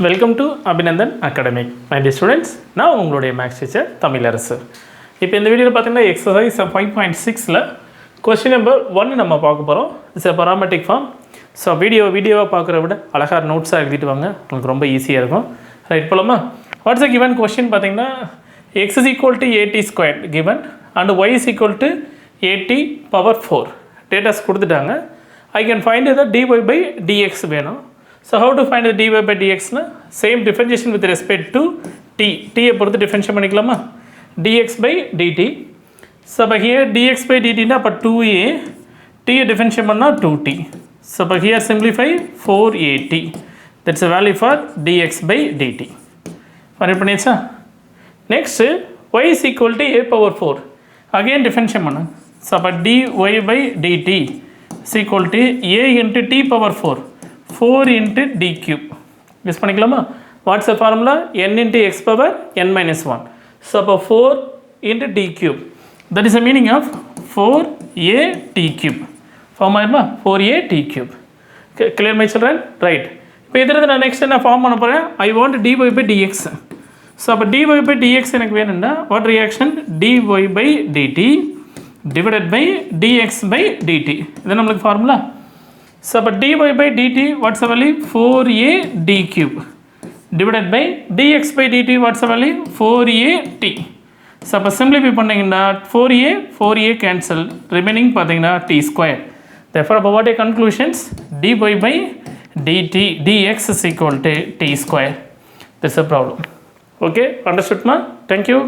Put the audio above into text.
Welcome to Aabinandan Academy. My dear students, நான் உங்களுடைய maths teacher Tamilarasu. இப்போ இந்த வீடியோவில் பார்த்தீங்கன்னா எக்ஸசைஸ் 5.6ல் கொஸ்டின் நம்பர் 1 நம்ம பார்க்க போகிறோம். It's a parametric form. So வீடியோவாக பார்க்குறத விட அழகாக நோட்ஸாக எழுதிட்டு வாங்க, உங்களுக்கு ரொம்ப ஈஸியாக இருக்கும். ரைட் போலாமா? வாட்ஸ் அ கிவன் கொஸ்டின் பார்த்தீங்கன்னா x is equal to at squared given and y is equal to at power 4 datas கொடுத்துட்டாங்க. I can find the dy by dx வேணும். So how to find the dy by dx na? Same differentiation with respect to t. t பொறுத்து differentiate பண்ணிக்கலாமா? dx by dt. So here dx by dt na அப்போ 2a, t differentiate பண்ணா 2t. So here simplify 4at. That's a value for dx by dt. Find பண்ணியாச்சா? Next y is equal to a power 4. Again differentiate பண்ணா. So dy by dt is equal to a into t power 4. 4 into d cube. Use பண்ணிக்கலாமா? What's the formula? n into x power n minus 1. So, 4 into d cube. That is the meaning of 4a t cube. Form ஆயிருமா? 4a t cube. Clear my children? Right. இப்போ இதில் நான் next என்ன form பண்ண போகிறேன்? I want dy by dx. So, அப்போ dy by dx எனக்கு வேணும்னா what reaction? dy by dt divided by dx by dt. இது நம்மளுக்கு formula. So, dy by dt, what's the value? 4a d cube divided by dx by dt, what's the value? 4a t. So, simplify பண்ணிங்கன்னா 4a cancel, remaining பார்த்தீங்கன்னா t square. Therefore, what are conclusions? dy by dt dx is equal to t square. This is a problem. Okay, understood ma? Thank you.